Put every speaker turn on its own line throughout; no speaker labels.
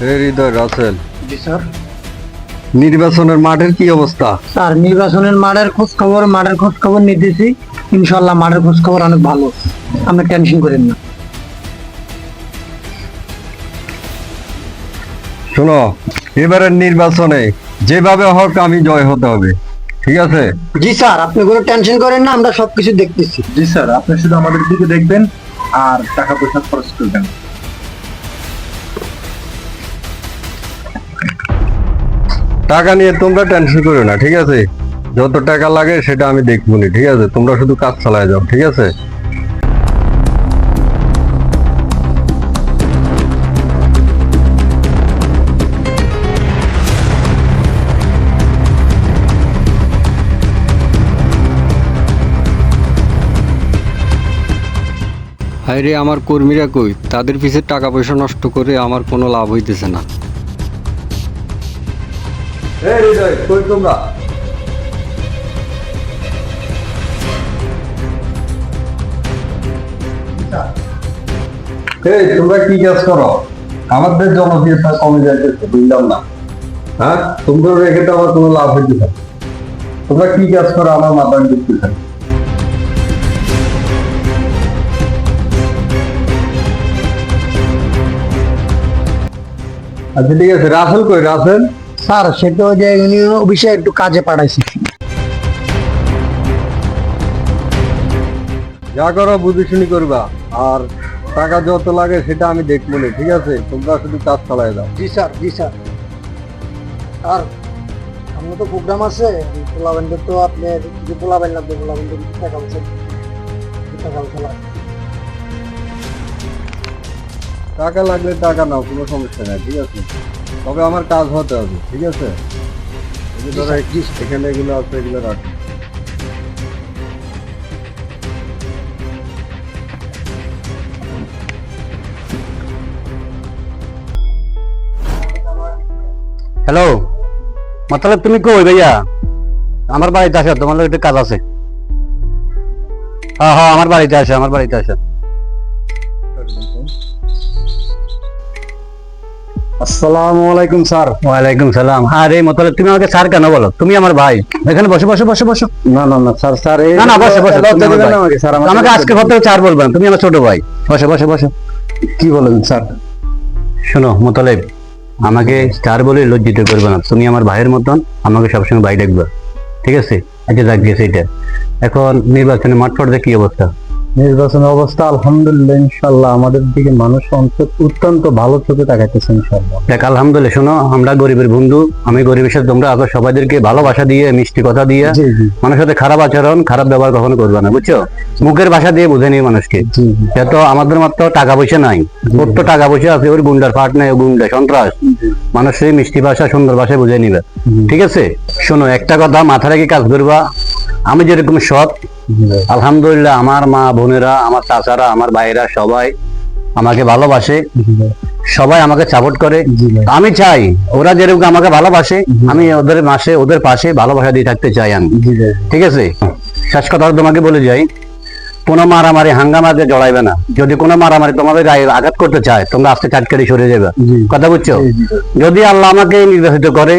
হৃদয় রাসেল,
জি sir.
নির্বাচনের মাঠের কি অবস্থা?
স্যার নির্বাচনের মাঠের খোঁজ খবর নিতেছি। ইনশাল্লাহ মাঠের খোঁজ খবর অনেক ভালো, আপনি টেনশন করেন না।
শোনো, এবারের নির্বাচনে যেভাবে হোক আমি জয় হতে হবে, ঠিক আছে?
জি স্যার, আপনি কোনো টেনশন করেন না, আমরা সবকিছু দেখতেছি।
জি স্যার, আপনি শুধু আমাদের দিকে দেখবেন আর টাকা পয়সা খরচ করবেন।
টাকা নিয়ে তোমরা টেনশন করো না, ঠিক আছে? যত টাকা লাগে সেটা আমি দেখবো না, ঠিক আছে? তোমরা শুধু কাজ চালায় যাও, ঠিক আছে? হায়রে, আমার কর্মীরা কই? তাদের পিছে টাকা পয়সা নষ্ট করে আমার কোনো লাভ হইতেছে না। কই তোমরা? তোমরা কি কাজ করো? আমাদের জনপ্রিয়তা কমে যাইতেছে, বুঝলাম না। হ্যাঁ, তোমরা রেখে তো আমার কোনো লাভ হইতেছে না। তোমরা কি কাজ করো আমার মাথায় ঢুকতেছে না। আচ্ছা ঠিক আছে, রাসেল কই? রাসেল
স্যার সেটা ওই যে উনি অফিসে একটু কাজে পাঠাইছি।
যা করো বুঝে শুনি করবা, আর টাকা যত লাগে সেটা আমি দেখবো না, ঠিক আছে? তোমরা শুধু কাজ চালায় দাও।
জি স্যার, জি স্যার। আর আমরা তো প্রোগ্রাম আছে পোলাবেন্ডের, তো আপনি যে পোলাবেন লাগবে, পোলাবেন্ডের কিছু টাকা পয়সা লাগবে।
টাকা লাগলে টাকা নাও, কোনো সমস্যা নাই, ঠিক আছে? তবে আমার কাজ হতে হবে, ঠিক আছে? এই যে ধরো এখানে এগুলো আছে, এগুলো রাখো।
হ্যালো, মতলব তুমি কই ভাইয়া? আমার বাড়িতে আসো, তোমার একটু কাজ আছে। হ্যাঁ হ্যাঁ, আমার বাড়িতে আসো, আমার বাড়িতে আসো।
আসসালামু আলাইকুম স্যার।
ওয়ালাইকুম সালাম। আরে মতলব তুমি আমাকে স্যার কেন বলো? তুমি আমার ভাই। এখানে বসো বসো বসো বসো।
না না না স্যার, স্যার
না না, বসো বসো।
লজ্জা দিবেন না আমাকে স্যার।
আমাকে আজকে হতে স্যার বলবেন, তুমি আমার ছোট ভাই। বসো বসো বসো।
কি বলেন স্যার?
শোনো মতলব, আমাকে স্যার বলে লজ্জিত করবে না। তুমি আমার ভাইয়ের মতন, আমাকে সবসময় ভাই দেখবে, ঠিক আছে? আচ্ছা যাক গেছে এটা। এখন নির্বাচনের মাঠ পর্যায়ে কি অবস্থা?
নির্বাচনের অবস্থা আলহামদুলিল্লাহ, ইনশাল্লাহ আমাদের দিকে মানুষ অত্যন্ত ভালো চোখে তাকাইতেছে ইনশাল্লাহ।
দেখ আলহামদুলিল্লাহ, শোনো আমরা গরিবের বন্ধু, আমি গরিবের সাথে, তোমরা আগে সবাইদেরকে ভালোবাসা দিয়ে, মিষ্টি কথা দিয়ে,
জি জি
মানুষের সাথে খারাপ আচরণ, খারাপ ব্যবহার কখনো করবে না, বুঝছো? মুখের ভাষা দিয়ে বুঝে নিয়ে মানুষকে।
জি জি
তো আমাদের মাত্র টাকা পয়সা নাই, ওর তো টাকা পয়সা আছে, ওর গুন্ডার ফাট নাই, ও গুন্ডা সন্ত্রাস। মানুষের মিষ্টি ভাষা, সুন্দর ভাষায় বুঝে নিবে, ঠিক আছে? শোনো, একটা কথা মাথা রেখে কাজ করবা। আমি যেরকম সৎ, আলহামদুলিল্লাহ আমার মা বোনেরা, আমার চাচারা, আমার ভাইয়েরা সবাই আমাকে ভালোবাসে, সবাই আমাকে সাপোর্ট করে। আমি চাই ওরা যেরকম আমাকে ভালোবাসে, আমি ওদের পাশে ভালোবাসা দিয়ে থাকতে চাই আমি, ঠিক আছে? শেষ কথা তোমাকে বলে যাই, কোনো মারামারি হাঙ্গামাকে জড়াইবে না। যদি কোনো মারামারি তোমাদের গায়ে আঘাত করতে চায়, তোমরা আস্তে চাটকারি সরে যাবে, কথা বুঝছো? যদি আল্লাহ আমাকে নির্বাচিত করে,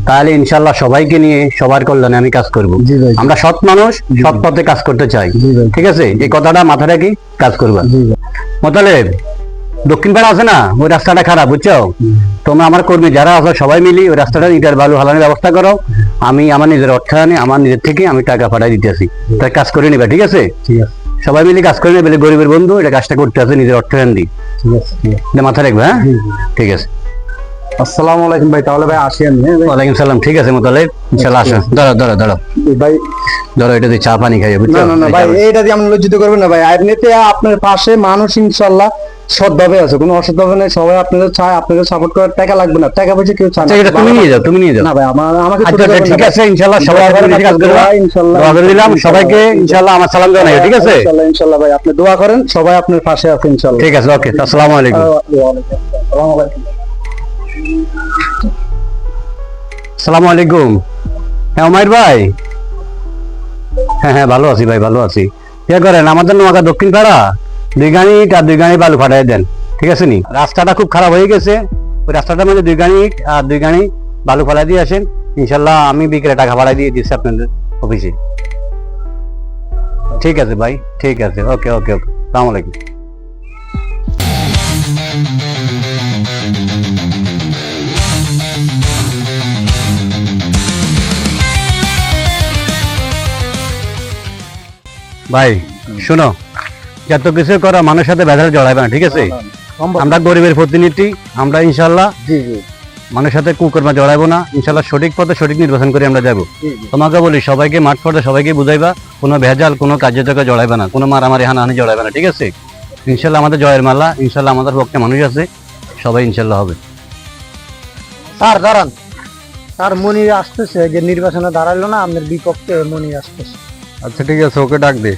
তাহলে ইনশাল্লাহ সবাইকে নিয়ে সবার কল্যাণে আমি কাজ করব। আমরা সৎ মানুষ, সৎ পথে কাজ করতে চাই, ঠিক আছে? এই কথাটা মাথা রেখে কাজ করবা। মোতালেব, দক্ষিণ পাড়া আছে না, ওই রাস্তাটা খারাপ, বুঝছো? তোমরা আমার কর্মী যারা আছে সবাই মিলি ওই রাস্তাটা ইটার বালু হালানোর ব্যবস্থা করো। আমি আমার নিজের অর্থায়নে, আমার নিজের থেকে আমি টাকা পাঠাই দিতেছি, তাই কাজ করে নিবা, ঠিক আছে? সবাই মিলে কাজ করে নেবে, গরিবের বন্ধু এটা কাজটা করতে আছে নিজের অর্থায়ন দিই, মাথা রাখবে, হ্যাঁ? ঠিক আছে।
আসসালামু আলাইকুম ভাই, তাহলে ভাই আসি আমি।
ওয়ালাইকুম সালাম। ঠিক আছে মোতালেব, ইনশাল্লাহ আসো। দাঁড়াও দাঁড়াও দাঁড়াও,
ভাই
ধরো এটা দিয়ে চা পানি খাইবে, বুঝছো?
না না না ভাই, এইটা দিয়ে আপনি লজ্জিত করবেন না ভাই। এমনিতে আপনার পাশে মানুষ ইনশাল্লাহ সৎভাবে আছে, কোনো অসৎভাবে নেই। সবাই আপনাদের চায়, আপনাদের সাপোর্ট করার। টাকা লাগবে না, টাকা পয়সা কেউ চায় না।
এটা তুমি নিয়ে যাও, তুমি নিয়ে যাও।
না ভাই, আমাকে
আচ্ছা ঠিক আছে, ইনশাল্লাহ সবাই কাজ করবে,
ইনশাল্লাহ।
দোয়া করে দিলাম সবাইকে, ইনশাল্লাহ আমার সালাম জানাই, ঠিক আছে?
ইনশাল্লাহ ইনশাল্লাহ ভাই, আপনি দোয়া করেন, সবাই আপনার পাশে আছে ইনশাল্লাহ।
ঠিক আছে, ওকে, আসসালামু আলাইকুম।
আসসালামু আলাইকুম।
আসসালামু আলাইকুম। হ্যাঁ উমাইর ভাই, হ্যাঁ হ্যাঁ ভালো আছি ভাই, ভালো আছি। কে করেন? আমাদের নোয়াকা দক্ষিণ পাড়া 2 গাড়ি বালু ফাটাই দেন, ঠিক আছে নি? রাস্তাটা খুব খারাপ হয়ে গেছে, ওই রাস্তাটার মধ্যে 2 গাড়ি ইট আর 2 গাড়ি বালু ফেলাই দিয়ে আসেন, ইনশাল্লাহ আমি বিকেলে টাকা ভাড়া দিয়ে দিচ্ছি আপনাদের অফিসে। ঠিক আছে ভাই, ঠিক আছে, ওকে ওকে ওকে, আসসালামু আলাইকুম। ভাই শোনো, যত কিছু করো মানুষের সাথে বেজাল জড়াইবে না, ঠিক আছে? আমরা গরিবের প্রতিনিধি, আমরা ইনশাল্লাহ
জি জি
মানুষের সাথে কুকর্মা জড়াইবো না, ইনশাল্লাহ সঠিক পথে সঠিক নির্বাচন করে আমরা যাবো। তোমাকে বলি সবাইকে মাঠ পড়ে সবাইকে বুঝাইবা, কোনো ভেজাল কোনো কার্যযোগ্য জড়াইবে না, কোনো মারামারি হানাহানি জড়াইবে না, ঠিক আছে? ইনশাল্লাহ আমাদের জয়ের মালা, ইনশাল্লাহ আমাদের পক্ষে মানুষ আছে, সবাই ইনশাল্লাহ হবে।
স্যার দাঁড়ান, স্যার মনির আসতেছে, যে নির্বাচনে দাঁড়াইলো না আপনার বিপক্ষে, মনির আসতেছে।
আচ্ছা ঠিক আছে, ওকে ডাক দে।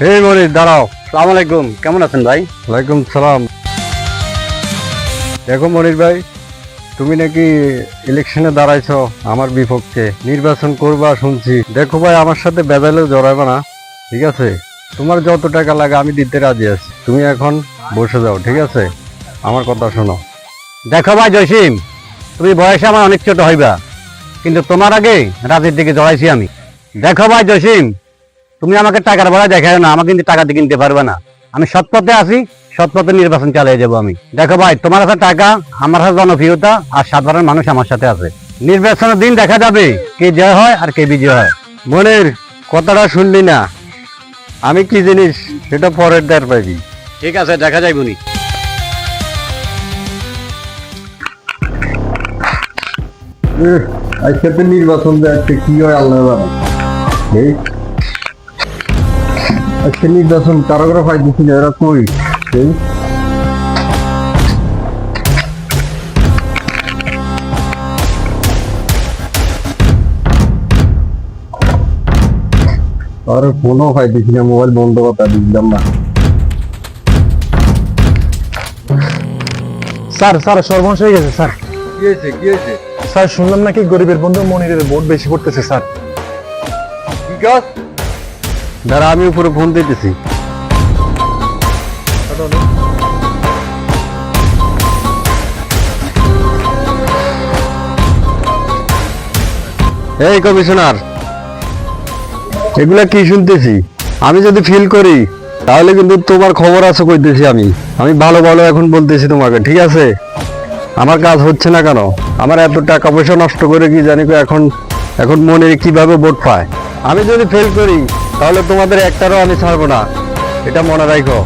এই মনির দাঁড়াও। আসসালামু আলাইকুম, কেমন আছেন ভাই?
ওয়ালাইকুম সালাম। দেখো মনির ভাই, তুমি নাকি ইলেকশনে দাঁড়াইছো আমার বিপক্ষে, নির্বাচন করবা শুনছি। দেখো ভাই, আমার সাথে বেজালেও জড়াইবে না, ঠিক আছে? তোমার যত টাকা লাগে আমি দিতে রাজি আছি, তুমি এখন বসে যাও, ঠিক আছে? আমার কথা শোনো।
দেখো ভাই জসিম, তুমি বয়সে আমার অনেক ছোট হইবা, কিন্তু তোমার আগে রাজনীতিকে জড়াইছি আমি। দেখো ভাই জসিম, তুমি আমাকে টাকার ভাড়া দেখায় না, আমাকে কিন্তু টাকা দিয়ে কিনতে পারবে না। আমি সৎ পথে আছি, সৎ পথে নির্বাচন চালিয়ে যাবো আমি। দেখো ভাই, তোমার কাছে টাকা, আমার কাছে জনপ্রিয়তা, আর সাধারণ মানুষ আমার সাথে আছে। নির্বাচনের দিন দেখা যাবে কে জয় হয় আর কে বিজয় হয়।
মনির, কথাটা শুনলি না? আমি কি জিনিস সেটা পরের দের পাইবি।
ঠিক আছে, দেখা যাইব নি।
আজকে তো নির্বাচন যাচ্ছে, কি হয় আল্লাহ জানে। এই আজকে নির্বাচন কারো পাইতেছি না, এরা কই? এই আর ফোনও পাইতেছি না, মোবাইল বন্ধ কথা দিলাম না।
স্যার স্যার সর্বনাশ হয়ে গেছে স্যার।
কি হয়েছে, কি হয়েছে?
স্যার শুনলাম নাকি গরিবের বন্ধু মনিরের ভোট বেশি পড়তেছে স্যার।
কি কাজ? দাঁড়া, আমি উপরে ফোন দিতেছি। এই কমিশনার, এগুলা কি শুনতেছি? আমি যদি ফিল করি তাহলে কিন্তু তোমার খবর আছে কইতেছি। আমি ভালো ভালো এখন বলতেছি তোমাকে, ঠিক আছে? আমার কাজ হচ্ছে না কেন? আমার এত টাকা পয়সা নষ্ট করে কি জানি এখন মনে কিভাবে ভোট পায়। আমি যদি ফেল করি তাহলে তোমাদের একটারও আমি ছাড়বো না, এটা মনে রাখো।